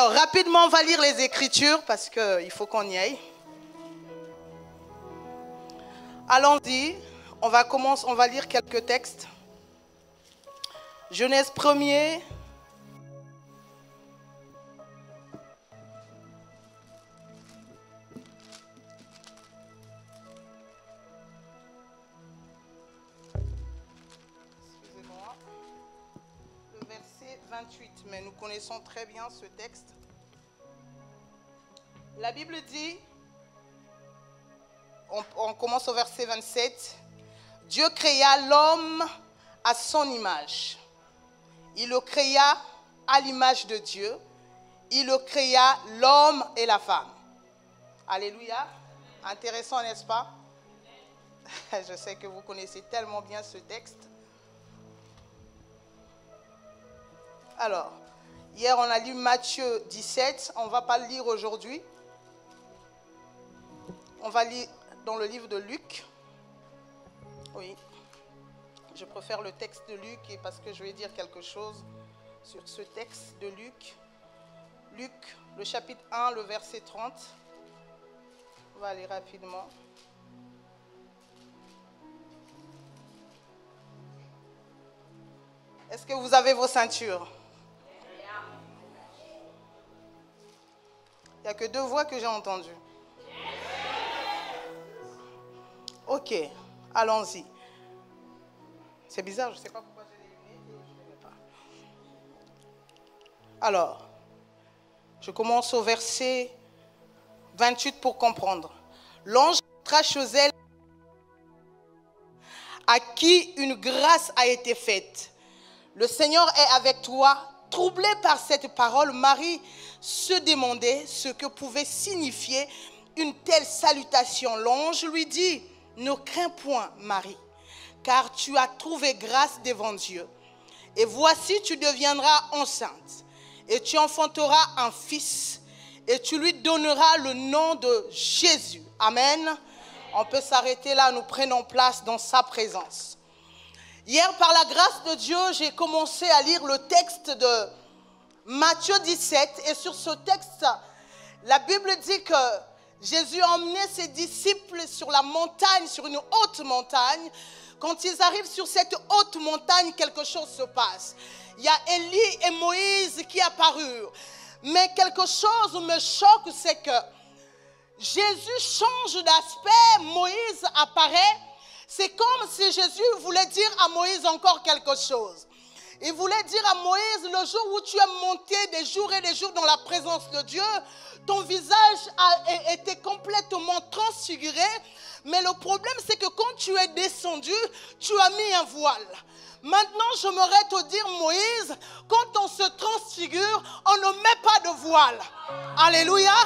Alors, rapidement, on va lire les Écritures parce qu'il faut qu'on y aille. Allons-y, on va lire quelques textes. Genèse 1er. Excusez-moi. Le verset 28, mais nous connaissons très bien ce texte. La Bible dit, on commence au verset 27, Dieu créa l'homme à son image. Il le créa à l'image de Dieu. Il le créa l'homme et la femme. Alléluia. Intéressant, n'est-ce pas? Je sais que vous connaissez tellement bien ce texte. Alors, hier on a lu Matthieu 17. On ne va pas le lire aujourd'hui. On va lire dans le livre de Luc. Oui. Je préfère le texte de Luc parce que je vais dire quelque chose sur ce texte de Luc. Luc, le chapitre 1, le verset 30. On va aller rapidement. Est-ce que vous avez vos ceintures? Il n'y a que 2 voix que j'ai entendues. Ok, allons-y. C'est bizarre, je ne sais pas pourquoi j'ai les lunettes et je ne les mets pas. Alors, je commence au verset 28 pour comprendre. L'ange entra chez elle, à qui une grâce a été faite. Le Seigneur est avec toi. Troublée par cette parole, Marie se demandait ce que pouvait signifier une telle salutation. L'ange lui dit, ne crains point, Marie, car tu as trouvé grâce devant Dieu. Et voici, tu deviendras enceinte, et tu enfanteras un fils, et tu lui donneras le nom de Jésus. Amen. On peut s'arrêter là, nous prenons place dans sa présence. Hier, par la grâce de Dieu, j'ai commencé à lire le texte de Matthieu 17. Et sur ce texte, la Bible dit que Jésus a emmené ses disciples sur la montagne, sur une haute montagne. Quand ils arrivent sur cette haute montagne, quelque chose se passe. Il y a Élie et Moïse qui apparurent. Mais quelque chose me choque, c'est que Jésus change d'aspect, Moïse apparaît. C'est comme si Jésus voulait dire à Moïse encore quelque chose. Il voulait dire à Moïse, le jour où tu es monté des jours et des jours dans la présence de Dieu, ton visage a été complètement transfiguré. Mais le problème, c'est que quand tu es descendu, tu as mis un voile. Maintenant, j'aimerais te dire, Moïse, quand on se transfigure, on ne met pas de voile. Alléluia.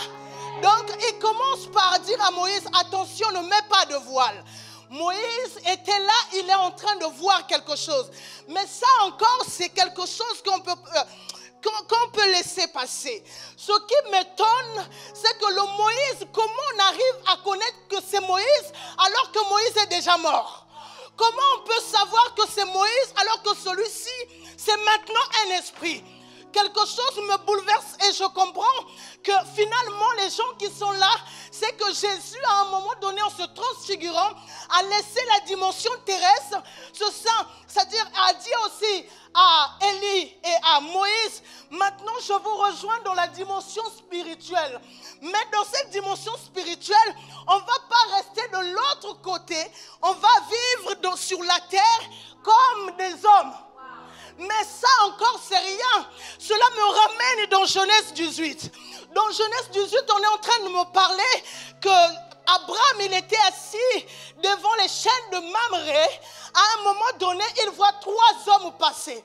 Donc, il commence par dire à Moïse, attention, ne mets pas de voile. Moïse était là, il est en train de voir quelque chose. Mais ça encore, c'est quelque chose qu'on peut laisser passer. Ce qui m'étonne, c'est que le Moïse, comment on arrive à connaître que c'est Moïse alors que Moïse est déjà mort? Comment on peut savoir que c'est Moïse alors que celui-ci, c'est maintenant un esprit? Quelque chose me bouleverse et je comprends que finalement les gens qui sont là, c'est que Jésus à un moment donné en se transfigurant a laissé la dimension terrestre, c'est-à-dire a dit aussi à Élie et à Moïse, maintenant je vous rejoins dans la dimension spirituelle. Mais dans cette dimension spirituelle, on ne va pas rester de l'autre côté, on va vivre sur la terre comme des hommes. Mais ça encore, c'est rien. Cela me ramène dans Genèse 18. Dans Genèse 18, on est en train de me parler que Abraham, il était assis devant les chaînes de Mamré. À un moment donné, il voit 3 hommes passer.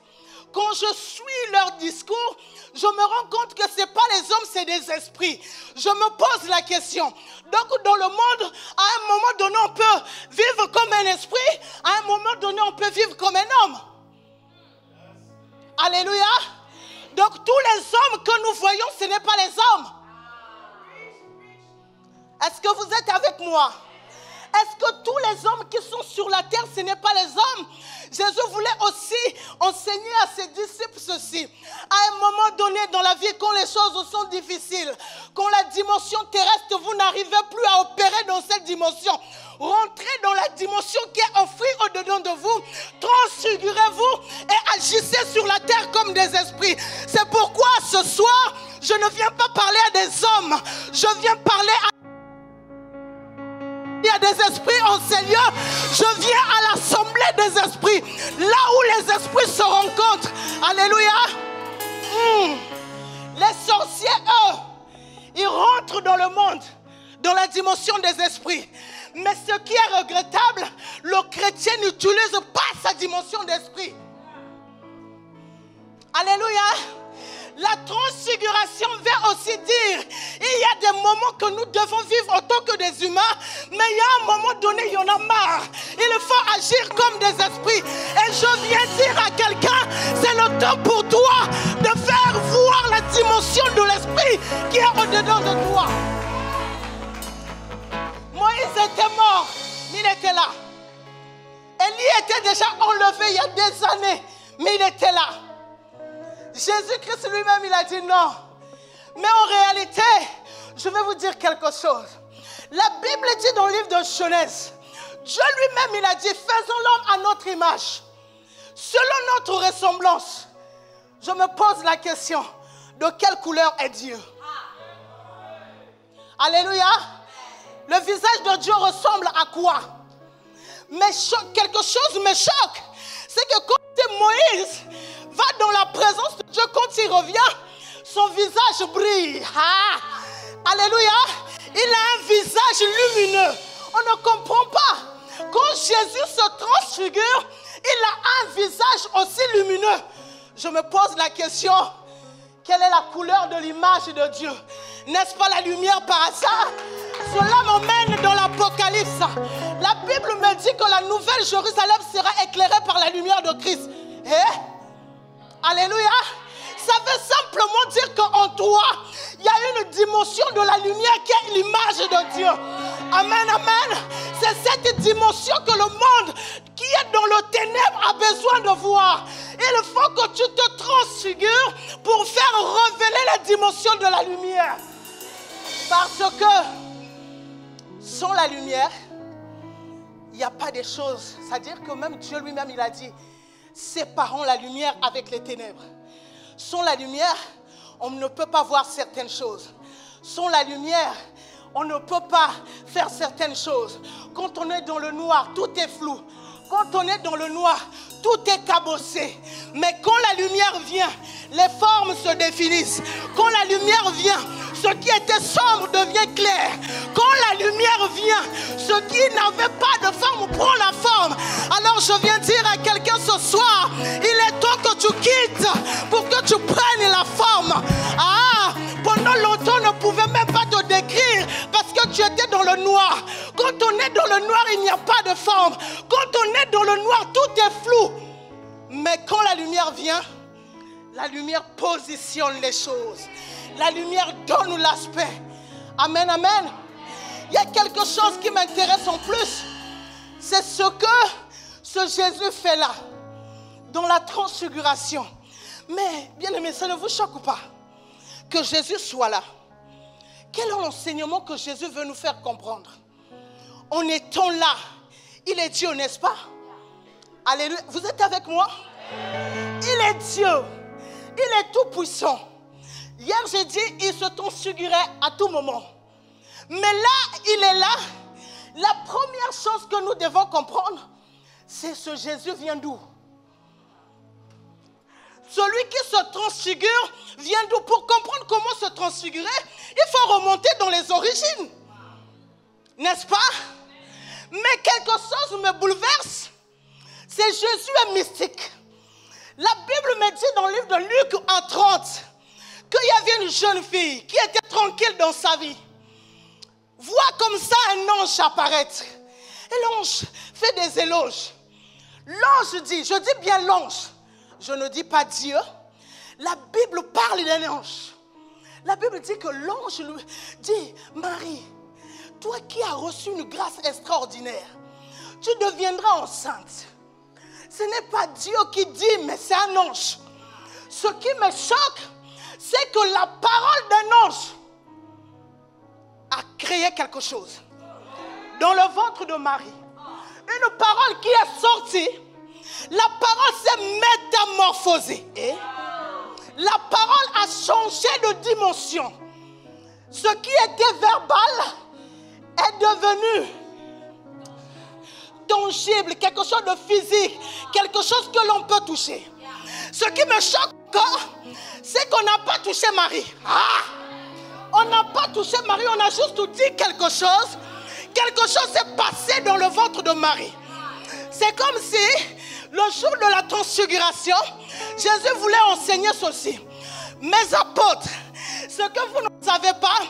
Quand je suis leur discours, je me rends compte que ce n'est pas les hommes, c'est des esprits. Je me pose la question. Donc dans le monde, à un moment donné, on peut vivre comme un esprit. À un moment donné, on peut vivre comme un homme. Alléluia. Donc tous les hommes que nous voyons, ce n'est pas les hommes. Est-ce que vous êtes avec moi? Est-ce que tous les hommes qui sont sur la terre, ce n'est pas les hommes? Jésus voulait aussi enseigner à ses disciples ceci. À un moment donné dans la vie, quand les choses sont difficiles, quand la dimension terrestre, vous n'arrivez plus à opérer dans cette dimension, rentrez dans la dimension qui est offerte au-dedans de vous, transfigurez-vous et agissez sur la terre comme des esprits. C'est pourquoi ce soir, je ne viens pas parler à des hommes, je viens parler à des esprits en ces lieux. Je viens à l'assemblée des esprits, là où les esprits se rencontrent. Alléluia. Les sorciers, eux, ils rentrent dans le monde, dans la dimension des esprits. Mais ce qui est regrettable, le chrétien n'utilise pas sa dimension d'esprit. Alléluia. La transfiguration veut aussi dire, il y a des moments que nous devons vivre en tant que des humains, mais il y a un moment donné, il y en a marre. Il faut agir comme des esprits. Et je viens dire à quelqu'un, c'est le temps pour toi de faire voir la dimension de l'esprit qui est au-dedans de toi. Moïse était mort, mais il était là. Élie était déjà enlevé il y a des années, mais il était là. Jésus-Christ lui-même, il a dit non. Mais en réalité, je vais vous dire quelque chose. La Bible dit dans le livre de Genèse, Dieu lui-même, il a dit, faisons l'homme à notre image, selon notre ressemblance. Je me pose la question, de quelle couleur est Dieu? Alléluia. Le visage de Dieu ressemble à quoi? Mais quelque chose me choque. C'est que quand Moïse va dans la présence de Dieu, quand il revient, son visage brille. Alléluia. Il a un visage lumineux. On ne comprend pas. Quand Jésus se transfigure, il a un visage aussi lumineux. Je me pose la question, quelle est la couleur de l'image de Dieu? N'est-ce pas la lumière par hasard? Cela m'emmène dans l'Apocalypse. La Bible me dit que la nouvelle Jérusalem sera éclairée par la lumière de Christ. Alléluia. Ça veut simplement dire qu'en toi, il y a une dimension de la lumière qui est l'image de Dieu. Amen, amen. C'est cette dimension que le monde qui est dans le ténèbre a besoin de voir. Il faut que tu te transfigures pour faire révéler la dimension de la lumière. Parce que sans la lumière, il n'y a pas de choses. C'est-à-dire que même Dieu lui-même, il a dit, séparons la lumière avec les ténèbres. Sans la lumière, on ne peut pas voir certaines choses. Sans la lumière, on ne peut pas faire certaines choses. Quand on est dans le noir, tout est flou. Quand on est dans le noir, tout est cabossé. Mais quand la lumière vient, les formes se définissent. Quand la lumière vient, ce qui était sombre devient clair. Quand la lumière vient, ce qui n'avait pas de forme prend la forme. Alors je viens dire à quelqu'un ce soir, il est temps que tu quittes pour que tu prennes la forme. Pendant longtemps, on ne pouvait même pas te décrire parce que tu étais dans le noir. Quand on est dans le noir, il n'y a pas de forme. Quand on est dans le noir, tout est flou. Mais quand la lumière vient, la lumière positionne les choses. La lumière donne l'aspect. Amen, amen. Il y a quelque chose qui m'intéresse en plus. C'est ce que ce Jésus fait là, dans la transfiguration. Mais, bien aimé, ça ne vous choque ou pas que Jésus soit là? Quel est l'enseignement que Jésus veut nous faire comprendre? En étant là, il est Dieu, n'est-ce pas? Alléluia. Vous êtes avec moi? Il est Dieu. Il est tout puissant. Hier, j'ai dit, il se transfigurait à tout moment. Mais là, il est là. La première chose que nous devons comprendre, c'est ce Jésus vient d'où? Celui qui se transfigure vient d'où? Pour comprendre comment se transfigurer, il faut remonter dans les origines. N'est-ce pas? Mais quelque chose me bouleverse. C'est Jésus est mystique. La Bible me dit dans le livre de Luc 1:30 qu'il y avait une jeune fille qui était tranquille dans sa vie. Voit comme ça un ange apparaître. Et l'ange fait des éloges. L'ange dit, je dis bien l'ange, je ne dis pas Dieu. La Bible parle d'un ange. La Bible dit que l'ange lui dit, Marie, toi qui as reçu une grâce extraordinaire, tu deviendras enceinte. Ce n'est pas Dieu qui dit, mais c'est un ange. Ce qui me choque, c'est que la parole d'un ange a créé quelque chose dans le ventre de Marie. Une parole qui est sortie, la parole s'est métamorphosée. Et la parole a changé de dimension. Ce qui était verbal est devenu tangible, quelque chose de physique, quelque chose que l'on peut toucher. Ce qui me choque encore, c'est qu'on n'a pas touché Marie. On n'a pas touché Marie, on a juste dit quelque chose. Quelque chose s'est passé dans le ventre de Marie. C'est comme si, le jour de la transfiguration, Jésus voulait enseigner ceci. Mes apôtres, ce que vous ne savez pas,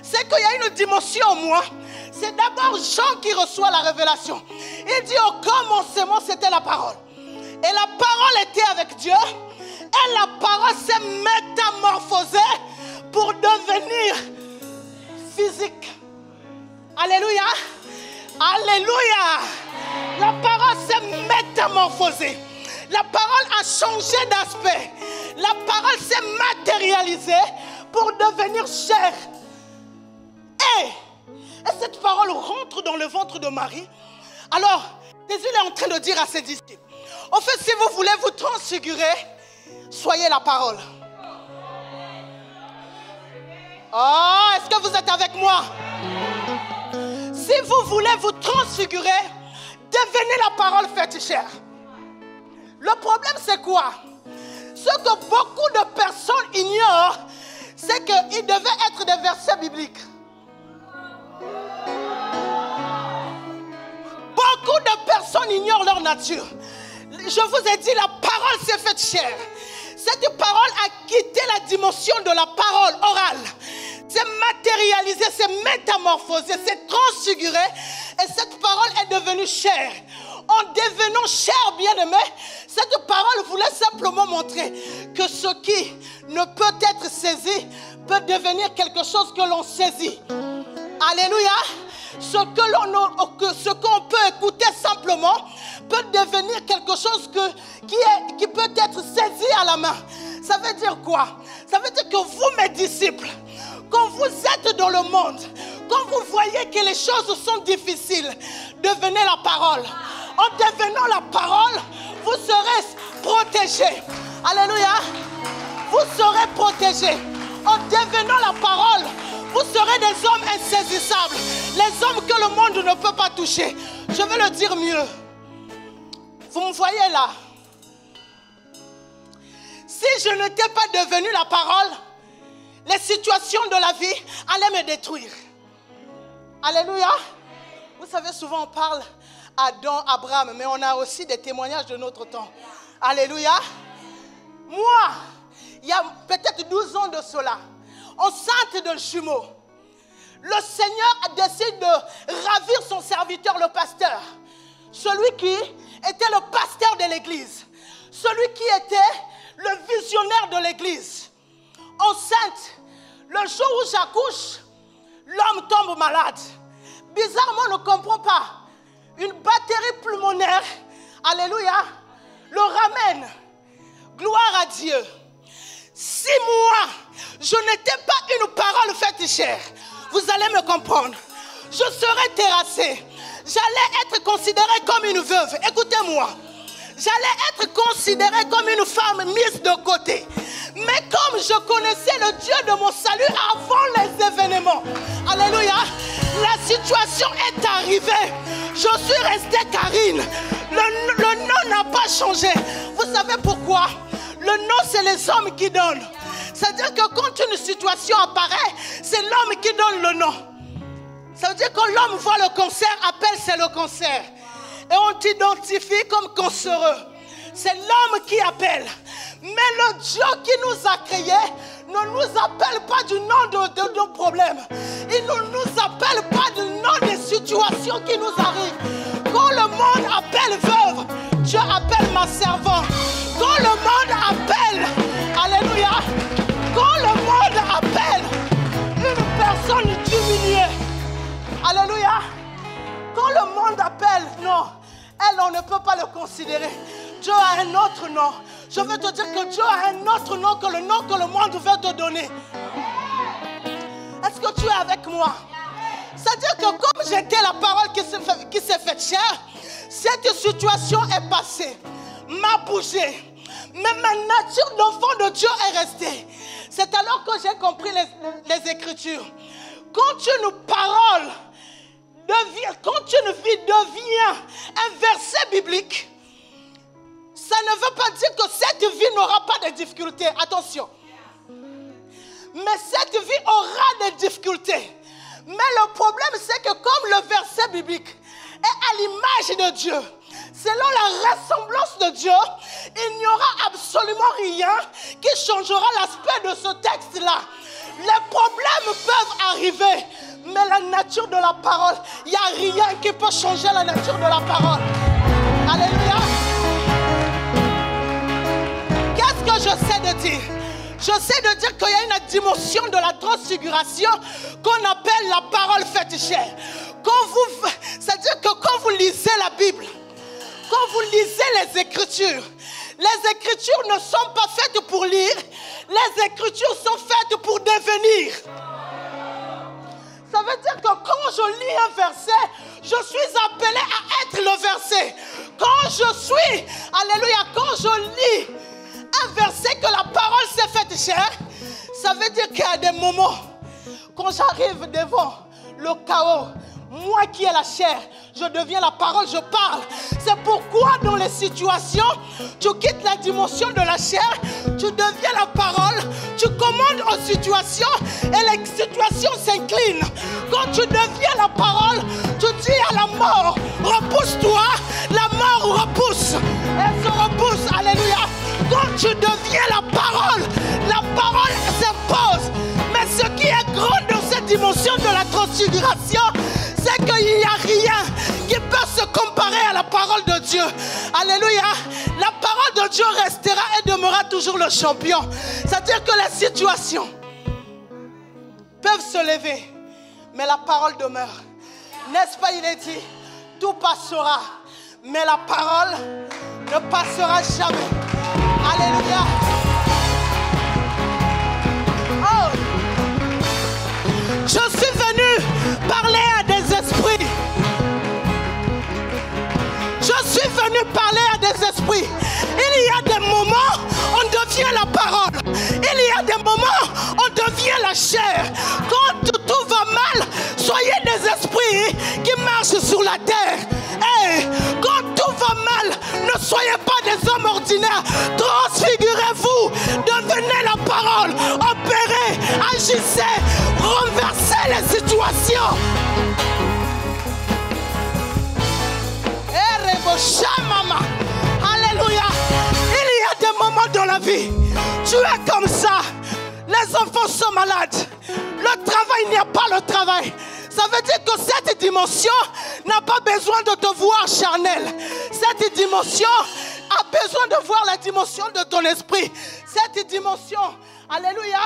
c'est qu'il y a une dimension en moi. C'est d'abord Jean qui reçoit la révélation. Il dit au commencement, c'était la parole. Et la parole était avec Dieu. Et la parole s'est métamorphosée pour devenir physique. Alléluia. Alléluia. La parole s'est métamorphosée. La parole a changé d'aspect. La parole s'est matérialisée pour devenir chair. Et cette parole rentre dans le ventre de Marie. Alors, Jésus est en train de dire à ses disciples, en fait, si vous voulez vous transfigurer, soyez la parole. Oh, est-ce que vous êtes avec moi? Si vous voulez vous transfigurer, devenez la parole faite chair. Le problème, c'est quoi? Ce que beaucoup de personnes ignorent, c'est qu'il devait être des versets bibliques. Beaucoup de personnes ignorent leur nature. Je vous ai dit, la parole s'est faite chair. Cette parole a quitté la dimension de la parole orale. C'est matérialisé, c'est métamorphosé, c'est transfiguré. Et cette parole est devenue chair. En devenant chair, bien-aimé, cette parole voulait simplement montrer que ce qui ne peut être saisi peut devenir quelque chose que l'on saisit. Alléluia. Ce qu'on peut écouter simplement peut devenir quelque chose qui peut être saisi à la main. Ça veut dire quoi? Ça veut dire que vous, mes disciples, quand vous êtes dans le monde, quand vous voyez que les choses sont difficiles, devenez la parole. En devenant la parole, vous serez protégés. Alléluia. Vous serez protégés. En devenant la parole, vous serez des hommes insaisissables. Les hommes que le monde ne peut pas toucher. Je vais le dire mieux. Vous me voyez là. Si je n'étais pas devenu la parole, les situations de la vie allaient me détruire. Alléluia. Vous savez, souvent on parle Adam, Abraham, mais on a aussi des témoignages de notre temps. Alléluia. Moi, il y a peut-être 12 ans de cela, enceinte de jumeaux, le Seigneur a décidé de ravir son serviteur, le pasteur. Celui qui était le pasteur de l'église. Celui qui était le visionnaire de l'église. Enceinte, le jour où j'accouche, l'homme tombe malade. Bizarrement, on ne comprend pas. Une bactérie pulmonaire, alléluia, le ramène. Gloire à Dieu. Si moi, je n'étais pas une parole faite chair, vous allez me comprendre. Je serais terrassée. J'allais être considérée comme une veuve. Écoutez-moi. J'allais être considérée comme une femme mise de côté. Mais comme je connaissais le Dieu de mon salut avant les événements, alléluia, la situation est arrivée. Je suis restée Karine. Le nom n'a pas changé. Vous savez pourquoi? Le nom, c'est les hommes qui donnent. C'est-à-dire que quand une situation apparaît, c'est l'homme qui donne le nom. Ça veut dire que quand l'homme voit le cancer, appelle c'est le cancer. Et on t'identifie comme cancéreux. C'est l'homme qui appelle. Mais le Dieu qui nous a créés ne nous appelle pas du nom de nos problèmes. Il ne nous appelle pas du nom des situations qui nous arrivent. Quand le monde appelle veuve, Dieu appelle ma servante. Quand le monde appelle, alléluia, quand le monde appelle une personne diminuée, alléluia, appelle, non. Elle, on ne peut pas le considérer. Dieu a un autre nom. Je veux te dire que Dieu a un autre nom que le nom que le monde veut te donner. Est-ce que tu es avec moi? C'est-à-dire que comme j'étais la parole qui s'est faite chair, cette situation est passée, m'a bougé. Mais ma nature d'enfant de Dieu est restée. C'est alors que j'ai compris les Écritures. Quand une parole devient, quand une vie devient un verset biblique, ça ne veut pas dire que cette vie n'aura pas de difficultés. Attention. Mais cette vie aura des difficultés. Mais le problème, c'est que comme le verset biblique est à l'image de Dieu, selon la ressemblance de Dieu, il n'y aura absolument rien qui changera l'aspect de ce texte-là. Les problèmes peuvent arriver, mais la nature de la parole, il n'y a rien qui peut changer la nature de la parole. Alléluia. Qu'est-ce que j'essaie de dire? J'essaie de dire qu'il y a une dimension de la transfiguration qu'on appelle la parole faite chair. C'est-à-dire que quand vous lisez la Bible, quand vous lisez les Écritures ne sont pas faites pour lire, les Écritures sont faites pour devenir. Ça veut dire que quand je lis un verset, je suis appelé à être le verset. Quand je suis, alléluia, quand je lis un verset que la parole s'est faite chair, ça veut dire qu'il y a des moments, quand j'arrive devant le chaos, moi qui ai la chair, je deviens la parole, je parle. C'est pourquoi dans les situations, tu quittes la dimension de la chair, tu deviens la parole, tu commandes aux situations et les situations s'inclinent. Quand tu deviens la parole, tu dis à la mort, repousse-toi, la mort repousse. Elle se repousse, alléluia. Quand tu deviens la parole s'impose. Mais ce qui est grand dans cette dimension de la transfiguration, c'est qu'il n'y a rien qui peut se comparer à la parole de Dieu. Alléluia. La parole de Dieu restera et demeurera toujours le champion. C'est-à-dire que les situations peuvent se lever, mais la parole demeure. N'est-ce pas, il est dit, tout passera, mais la parole ne passera jamais. Alléluia. Oh. Je suis venu parler à des esprits. Je suis venu parler à des esprits. Il y a des moments où on devient la parole. Il y a des moments où on devient la chair. Quand tout va mal, soyez des esprits qui marchent sur la terre. Hey, quand tout va mal, ne soyez pas des hommes ordinaires. Transfigurez-vous. Devenez la parole. Opérez, agissez, renversez les situations. Alléluia. Il y a des moments dans la vie, tu es comme ça. Les enfants sont malades. Le travail, il n'y a pas le travail. Ça veut dire que cette dimension n'a pas besoin de te voir charnel. Cette dimension a besoin de voir la dimension de ton esprit. Cette dimension, alléluia,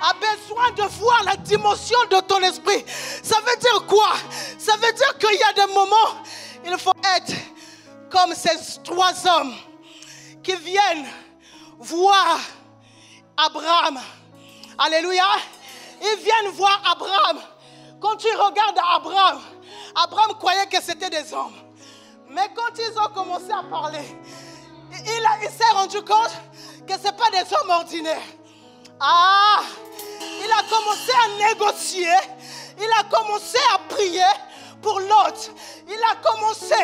a besoin de voir la dimension de ton esprit. Ça veut dire quoi? Ça veut dire qu'il y a des moments, il faut être comme ces trois hommes qui viennent voir Abraham. Alléluia. Ils viennent voir Abraham. Quand tu regardes Abraham, Abraham croyait que c'était des hommes. Mais quand ils ont commencé à parler, il s'est rendu compte que ce n'est pas des hommes ordinaires. Ah, il a commencé à négocier. Il a commencé à prier pour l'autre. Il a commencé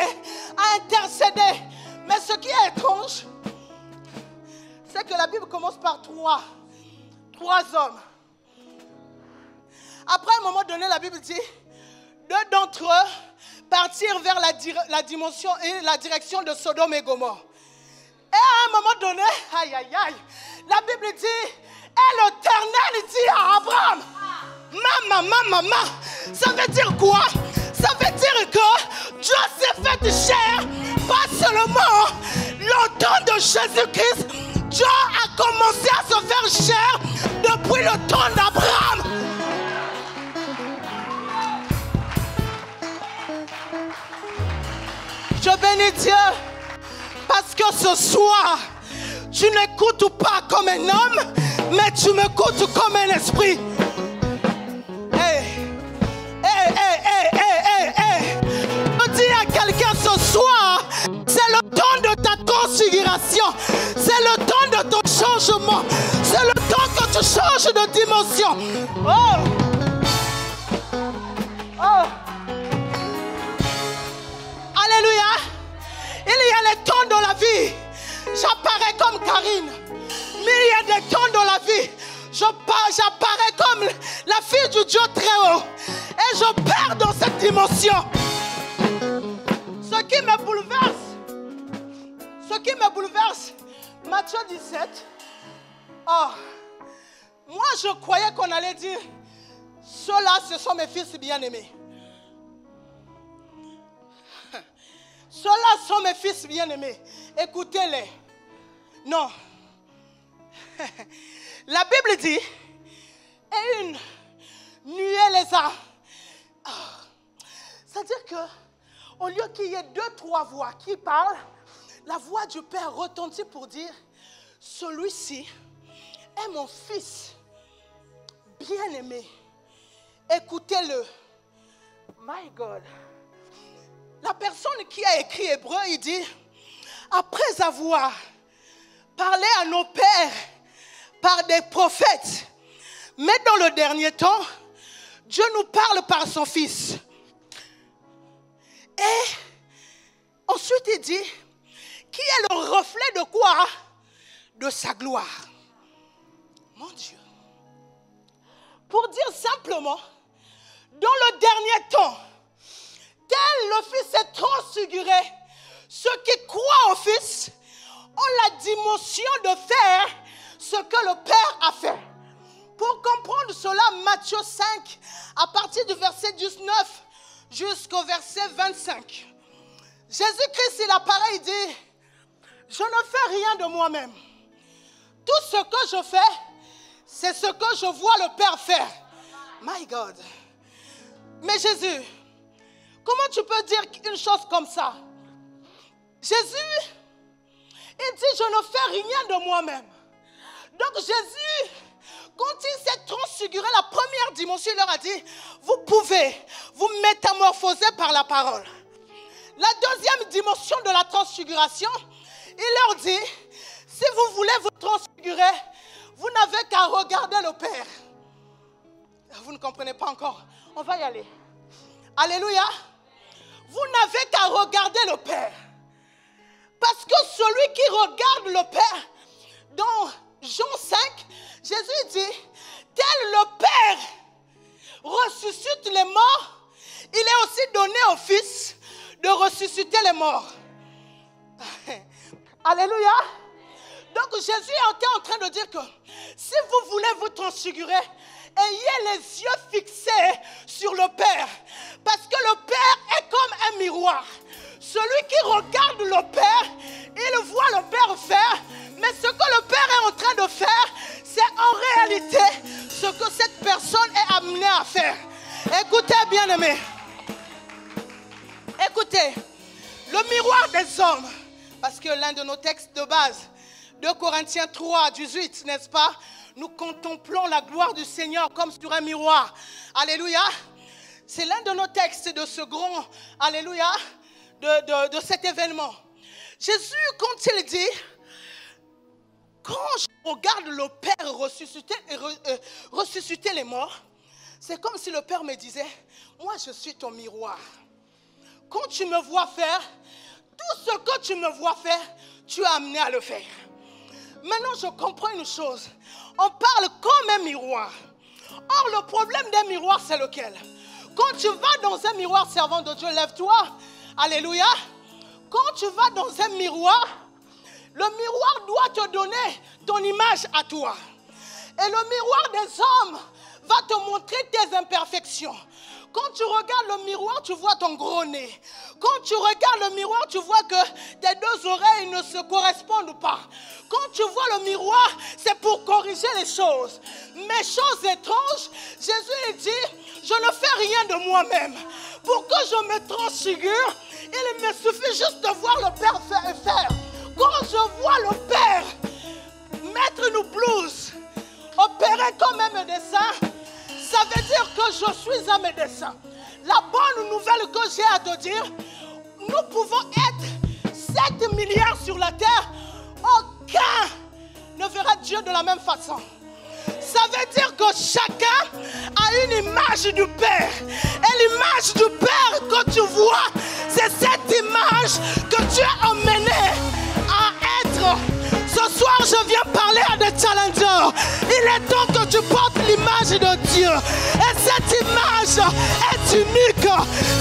à intercéder. Mais ce qui est étrange, c'est que la Bible commence par trois hommes. Après, à un moment donné, la Bible dit, deux d'entre eux partirent vers la dimension et la direction de Sodome et Gomorrhe. Et à un moment donné, aïe, aïe, aïe, la Bible dit, et l'Éternel dit à Abraham, maman, ça veut dire quoi? Ça veut dire que Dieu s'est fait chair, pas seulement longtemps de Jésus-Christ, Dieu a commencé à se faire chair depuis le temps d'Abraham. Je bénis Dieu parce que ce soir, tu n'écoutes pas comme un homme, mais tu m'écoutes comme un esprit. Je dis à quelqu'un ce soir, c'est le temps de ta transfiguration, c'est le temps de ton changement, c'est le temps que tu changes de dimension. Oh! Alléluia. Il y a les temps dans la vie, j'apparais comme Karine. Mais il y a des temps dans la vie, j'apparais comme la fille du Dieu très haut. Et je perds dans cette dimension. Ce qui me bouleverse, Matthieu 17. Oh, moi je croyais qu'on allait dire, ceux-là ce sont mes fils bien-aimés. Ceux-là sont mes fils bien-aimés. Écoutez-les. Non. La Bible dit, et une nuée les a. C'est-à-dire que au lieu qu'il y ait 2-3 voix qui parlent, la voix du Père retentit pour dire, celui-ci est mon fils bien-aimé. Écoutez-le. My God. La personne qui a écrit Hébreu, il dit, après avoir parlé à nos pères par des prophètes, mais dans le dernier temps, Dieu nous parle par son Fils. Et ensuite il dit, qui est le reflet de quoi? De sa gloire. Mon Dieu. Pour dire simplement, dans le dernier temps, tel le Fils est transfiguré, ceux qui croient au Fils ont la dimension de faire ce que le Père a fait. Pour comprendre cela, Matthieu 5, à partir du verset 19 jusqu'au verset 25. Jésus-Christ, il apparaît, il dit, je ne fais rien de moi-même. Tout ce que je fais, c'est ce que je vois le Père faire. My God. Mais Jésus, comment tu peux dire une chose comme ça? Jésus, il dit, je ne fais rien de moi-même. Donc Jésus, quand il s'est transfiguré la première dimension, il leur a dit, vous pouvez vous métamorphoser par la parole. La deuxième dimension de la transfiguration, il leur dit, si vous voulez vous transfigurer, vous n'avez qu'à regarder le Père. Vous ne comprenez pas encore. On va y aller. Alléluia. Vous n'avez qu'à regarder le Père. Parce que celui qui regarde le Père, dans Jean 5, Jésus dit, tel le Père ressuscite les morts, il est aussi donné au Fils de ressusciter les morts. Alléluia. Donc Jésus était en train de dire que si vous voulez vous transfigurer, ayez les yeux fixés sur le Père. Parce que le Père est comme un miroir. Celui qui regarde le Père, il voit le Père faire. Mais ce que le Père est en train de faire, c'est en réalité ce que cette personne est amenée à faire. Écoutez, bien-aimés. Écoutez, le miroir des hommes. Parce que l'un de nos textes de base, 2 Corinthiens 3, 18, n'est-ce pas? Nous contemplons la gloire du Seigneur comme sur un miroir. Alléluia. C'est l'un de nos textes de ce grand, alléluia, de cet événement. Jésus, quand il dit, quand je regarde le Père ressusciter les morts, c'est comme si le Père me disait, moi je suis ton miroir. Quand tu me vois faire, tout ce que tu me vois faire, tu es amené à le faire. Maintenant, je comprends une chose. On parle comme un miroir. Or, le problème d'un miroir, c'est lequel? Quand tu vas dans un miroir, servant de Dieu, lève-toi. Alléluia. Quand tu vas dans un miroir, le miroir doit te donner ton image à toi. Et le miroir des hommes va te montrer tes imperfections. Quand tu regardes le miroir, tu vois ton gros nez. Quand tu regardes le miroir, tu vois que tes 2 oreilles ne se correspondent pas. Quand tu vois le miroir, c'est pour corriger les choses. Mais chose étrange, Jésus dit, je ne fais rien de moi-même. Pour que je me transfigure, Il me suffit juste de voir le Père faire. Quand je vois le Père mettre une blouse, opérer comme un médecin, ça veut dire que je suis un médecin. La bonne nouvelle que j'ai à te dire, nous pouvons être 7 milliards sur la terre, aucun ne verra Dieu de la même façon. Ça veut dire que chacun a une image du Père. Et l'image du Père que tu vois, c'est cette image que tu es emmené à être. Ce soir, je viens parler à des challengers. Il est temps que tu portes l'image de Dieu. Et cette image est unique.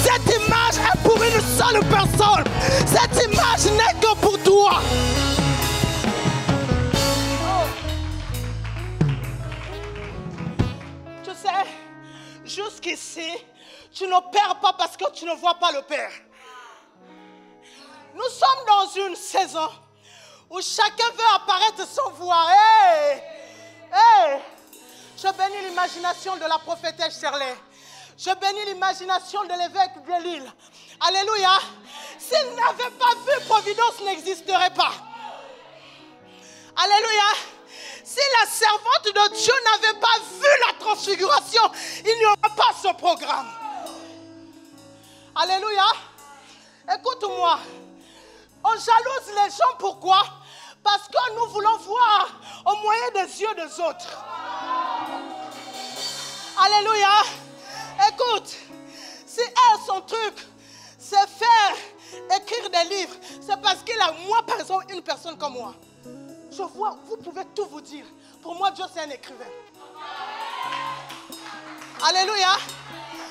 Cette image est pour une seule personne. Cette image n'est que pour toi. Tu sais, jusqu'ici, tu n'opères pas parce que tu ne vois pas le Père. Nous sommes dans une saison où chacun veut apparaître sans voir. Je bénis l'imagination de la prophétesse Shirley. Je bénis l'imagination de l'évêque de Lille. Alléluia. S'il n'avait pas vu, Providence n'existerait pas. Alléluia. Si la servante de Dieu n'avait pas vu la transfiguration, il n'y aurait pas ce programme. Alléluia. Écoute-moi. On jalouse les gens, pourquoi? Parce que nous voulons voir au moyen des yeux des autres. Alléluia. Écoute, si elle, son truc, c'est faire écrire des livres, c'est parce qu'il a, moi par exemple, une personne comme moi. Je vois, vous pouvez tout vous dire. Pour moi, Dieu, c'est un écrivain. Alléluia.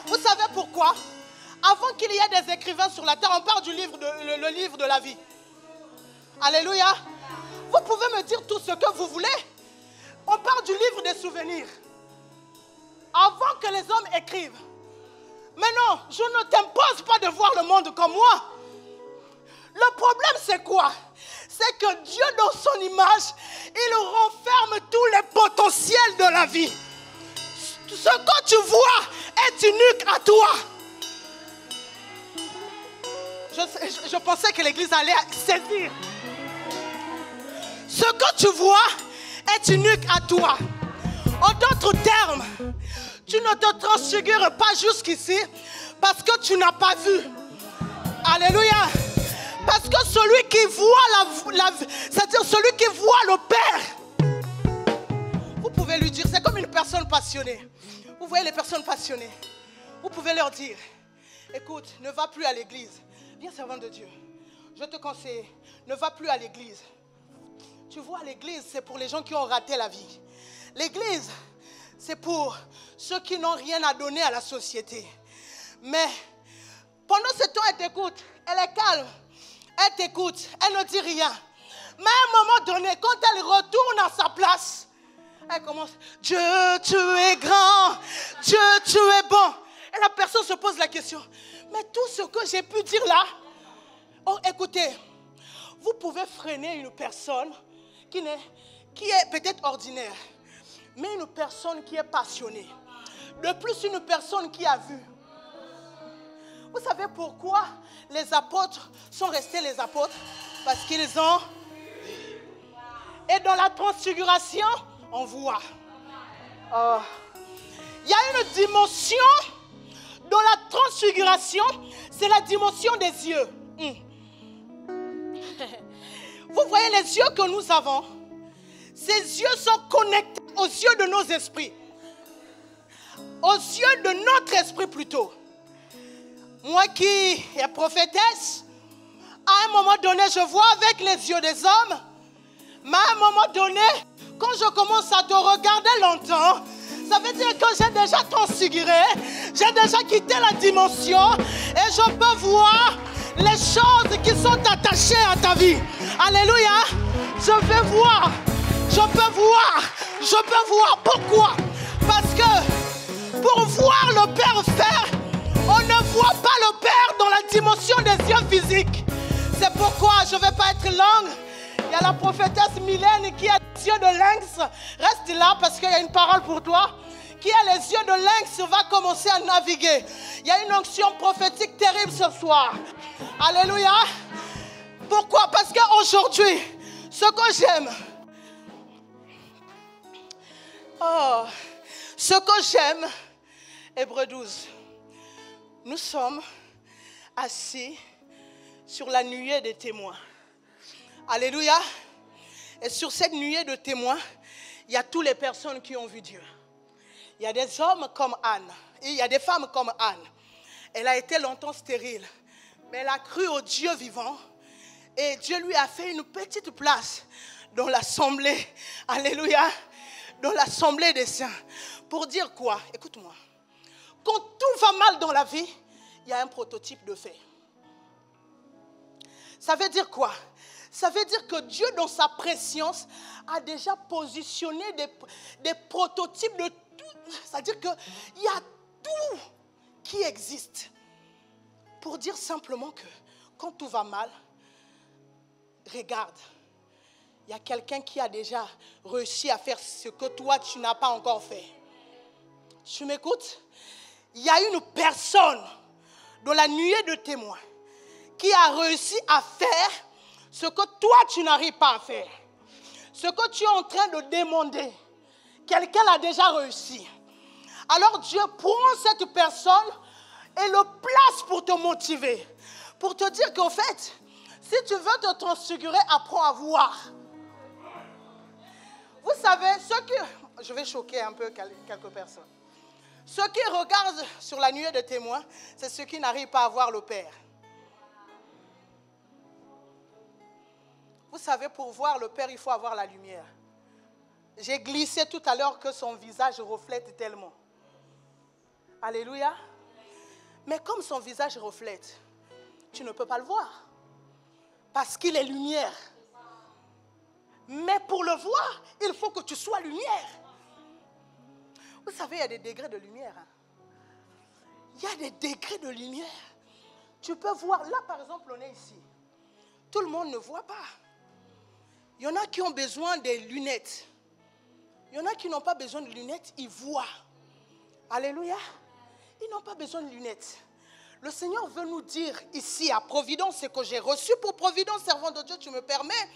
Vous savez pourquoi? Avant qu'il y ait des écrivains sur la terre, on parle du livre le livre de la vie. Alléluia. Vous pouvez me dire tout ce que vous voulez. On parle du livre des souvenirs. Avant que les hommes écrivent. Mais non, je ne t'impose pas de voir le monde comme moi. Le problème, c'est quoi? C'est que Dieu, dans son image, il renferme tous les potentiels de la vie. Ce que tu vois est unique à toi. Je pensais que l'église allait saisir. Ce que tu vois est unique à toi. En d'autres termes, tu ne te transfigures pas jusqu'ici parce que tu n'as pas vu. Alléluia. Parce que celui qui voit c'est-à-dire celui qui voit le Père, vous pouvez lui dire, c'est comme une personne passionnée. Vous voyez les personnes passionnées. Vous pouvez leur dire, écoute, ne va plus à l'église. Viens, servant de Dieu. Je te conseille, ne va plus à l'église. Tu vois, l'église, c'est pour les gens qui ont raté la vie. L'église, c'est pour ceux qui n'ont rien à donner à la société. Mais pendant ce temps, elle t'écoute. Elle est calme. Elle t'écoute. Elle ne dit rien. Mais à un moment donné, quand elle retourne à sa place, elle commence. Dieu, tu es grand. Dieu, tu es bon. Et la personne se pose la question. Mais tout ce que j'ai pu dire là, oh, écoutez, vous pouvez freiner une personne qui est peut-être ordinaire, mais une personne qui est passionnée. De plus, une personne qui a vu. Vous savez pourquoi les apôtres sont restés les apôtres? Parce qu'ils ont vu. Et dans la transfiguration, on voit. Il y a une dimension dans la transfiguration, c'est la dimension des yeux. Vous voyez les yeux que nous avons? Ces yeux sont connectés aux yeux de nos esprits. Aux yeux de notre esprit plutôt. Moi qui est prophétesse, à un moment donné, je vois avec les yeux des hommes. Mais à un moment donné, quand je commence à te regarder longtemps, ça veut dire que j'ai déjà transfiguré, j'ai déjà quitté la dimension et je peux voir les choses qui sont attachées à ta vie. Alléluia. Je peux voir. Pourquoi? Parce que pour voir le Père faire, on ne voit pas le Père dans la dimension des yeux physiques. C'est pourquoi je ne vais pas être longue. Il y a la prophétesse Mylène qui a les yeux de lynx. Reste là parce qu'il y a une parole pour toi. Qui a les yeux de lynx va commencer à naviguer. Il y a une onction prophétique terrible ce soir. Alléluia. Pourquoi? Parce qu'aujourd'hui, ce que j'aime, Hébreux 12, nous sommes assis sur la nuée des témoins. Alléluia. Et sur cette nuée de témoins, il y a toutes les personnes qui ont vu Dieu. Il y a des hommes comme Anne. Et il y a des femmes comme Anne. Elle a été longtemps stérile. Mais elle a cru au Dieu vivant. Et Dieu lui a fait une petite place dans l'assemblée. Alléluia. Dans l'assemblée des saints. Pour dire quoi? Écoute-moi. Quand tout va mal dans la vie, il y a un prototype de fait. Ça veut dire quoi? Ça veut dire que Dieu, dans sa préscience, a déjà positionné des prototypes de tout. C'est-à-dire qu'il y a tout qui existe. Pour dire simplement que quand tout va mal, regarde, il y a quelqu'un qui a déjà réussi à faire ce que toi, tu n'as pas encore fait. Tu m'écoutes? Il y a une personne dans la nuée de témoins qui a réussi à faire ce que toi, tu n'arrives pas à faire. Ce que tu es en train de demander, quelqu'un l'a déjà réussi. Alors Dieu prend cette personne et le place pour te motiver. Pour te dire qu'en fait, si tu veux te transfigurer, apprends à voir. Vous savez, je vais choquer un peu quelques personnes. Ceux qui regardent sur la nuée de témoins, c'est ceux qui n'arrivent pas à voir le Père. Vous savez, pour voir le Père, il faut avoir la lumière. J'ai glissé tout à l'heure que son visage reflète tellement. Alléluia. Mais comme son visage reflète, tu ne peux pas le voir. Parce qu'il est lumière. Mais pour le voir, il faut que tu sois lumière. Vous savez, il y a des degrés de lumière. Il y a des degrés de lumière. Tu peux voir, là par exemple, on est ici. Tout le monde ne voit pas. Il y en a qui ont besoin des lunettes. Il y en a qui n'ont pas besoin de lunettes, ils voient. Alléluia. Ils n'ont pas besoin de lunettes. Le Seigneur veut nous dire ici à Providence, ce que j'ai reçu pour Providence, servant de Dieu, tu me permets,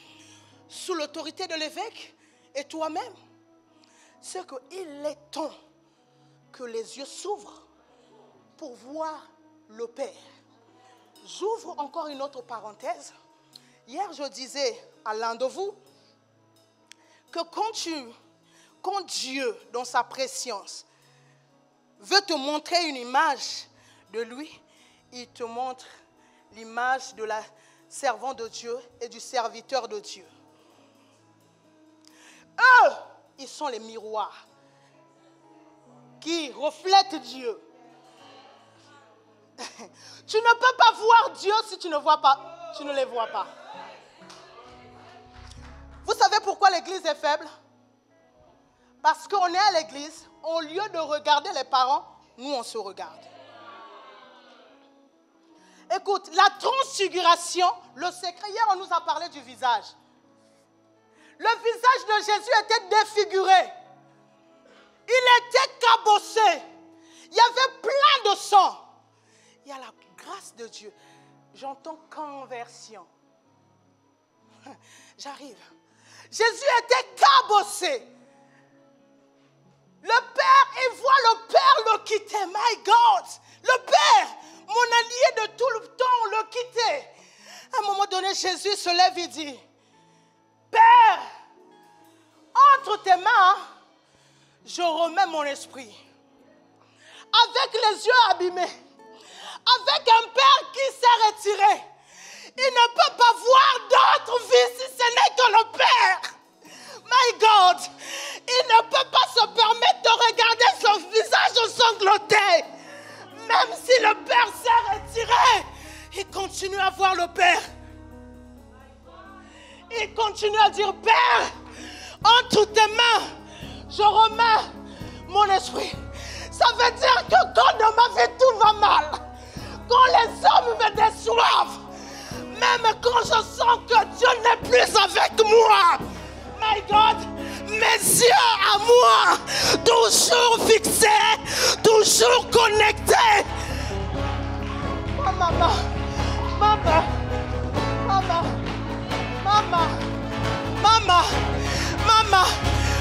sous l'autorité de l'évêque et toi-même, c'est qu'il est temps que les yeux s'ouvrent pour voir le Père. J'ouvre encore une autre parenthèse. Hier, je disais à l'un de vous que quand Dieu, dans sa préscience, veut te montrer une image de lui, il te montre l'image de la servante de Dieu et du serviteur de Dieu. Eux, ils sont les miroirs qui reflètent Dieu. Tu ne peux pas voir Dieu si tu ne les vois pas. Vous savez pourquoi l'église est faible? Parce qu'on est à l'église, au lieu de regarder les parents, nous on se regarde. Écoute, la transfiguration, le secret, hier on nous a parlé du visage. Le visage de Jésus était défiguré. Il était cabossé. Il y avait plein de sang. Il y a la grâce de Dieu. J'entends conversion. J'arrive. Jésus était cabossé. Le Père, il voit le Père le quitter. My God. Le Père, mon allié de tout le temps, le quitter. À un moment donné, Jésus se lève et dit, Père, entre tes mains, je remets mon esprit. Avec les yeux abîmés, avec un Père qui s'est retiré, il ne peut pas voir d'autre vie si ce n'est que le Père. My God, il ne peut pas se permettre de regarder son visage sangloté. Même si le Père s'est retiré, il continue à voir le Père. Il continue à dire, Père, entre tes mains, je remets mon esprit. Ça veut dire que quand dans ma vie tout va mal, quand les hommes me déçoivent, même quand je sens que Dieu n'est plus avec moi, my God, mes yeux à moi, toujours fixés, toujours connectés. Oh maman, Maman, maman, maman, maman, maman.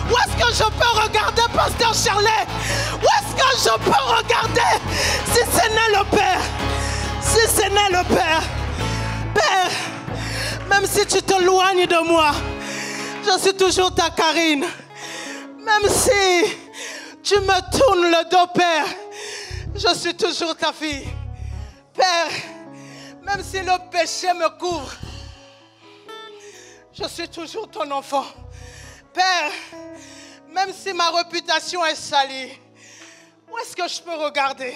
Où est-ce que je peux regarder Pasteur Charlet? Où est-ce que je peux regarder si ce n'est le Père? Si ce n'est le Père. Père, même si tu t'éloignes de moi, je suis toujours ta Karine. Même si tu me tournes le dos, Père, je suis toujours ta fille. Père, même si le péché me couvre, je suis toujours ton enfant. Père, même si ma réputation est salie, où est-ce que je peux regarder?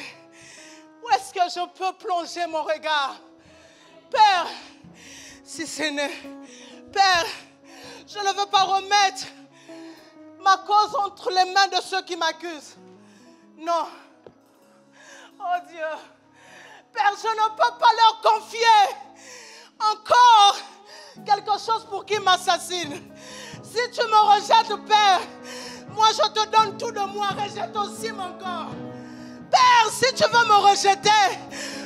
Où est-ce que je peux plonger mon regard? Père, si ce n'est... Père, je ne veux pas remettre ma cause entre les mains de ceux qui m'accusent. Non. Oh Dieu. Père, je ne peux pas leur confier encore quelque chose pour qu'ils m'assassinent. Si tu me rejettes, Père, moi je te donne tout de moi, rejette aussi mon corps. Père, si tu veux me rejeter,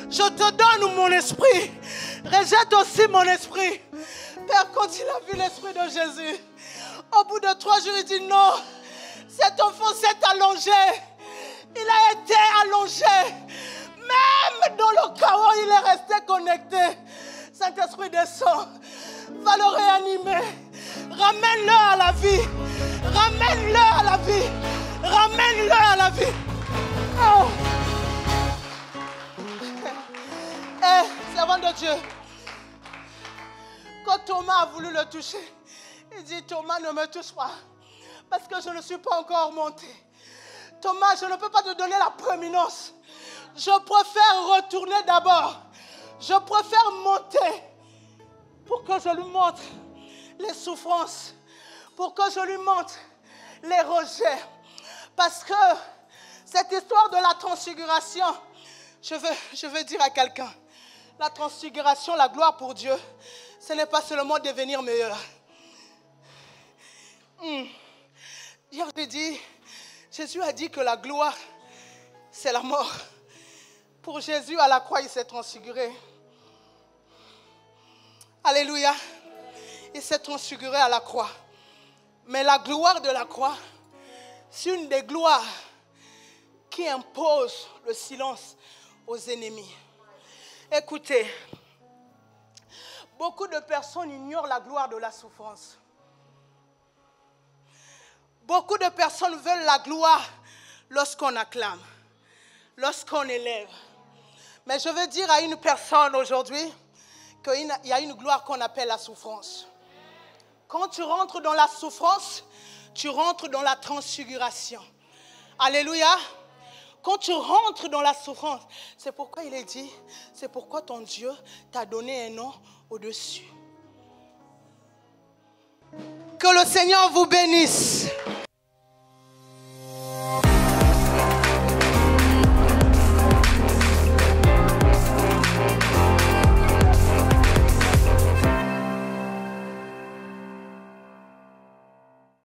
je te donne mon esprit, rejette aussi mon esprit. Père, quand il a vu l'esprit de Jésus, au bout de 3 jours, il dit non, cet enfant s'est allongé, il a été allongé, même dans le chaos, il est resté connecté. Saint-Esprit descend, va le réanimer, ramène-le à la vie, ramène-le à la vie, ramène-le à la vie. Oh. Servant de Dieu, quand Thomas a voulu le toucher, il dit Thomas, ne me touche pas parce que je ne suis pas encore monté. Thomas, je ne peux pas te donner la prééminence. Je préfère retourner d'abord. Je préfère monter pour que je lui montre les souffrances, pour que je lui montre les rejets. Parce que cette histoire de la transfiguration, je veux dire à quelqu'un, la transfiguration, la gloire pour Dieu, ce n'est pas seulement devenir meilleur. Hier, j'ai dit, Jésus a dit que la gloire, c'est la mort. Pour Jésus, à la croix, il s'est transfiguré. Alléluia. Il s'est transfiguré à la croix. Mais la gloire de la croix, c'est une des gloires qui impose le silence aux ennemis. Écoutez, beaucoup de personnes ignorent la gloire de la souffrance. Beaucoup de personnes veulent la gloire lorsqu'on acclame, lorsqu'on élève. Mais je veux dire à une personne aujourd'hui qu'il y a une gloire qu'on appelle la souffrance. Quand tu rentres dans la souffrance, tu rentres dans la transfiguration. Alléluia. Quand tu rentres dans la souffrance, c'est pourquoi il est dit, c'est pourquoi ton Dieu t'a donné un nom au-dessus. Que le Seigneur vous bénisse.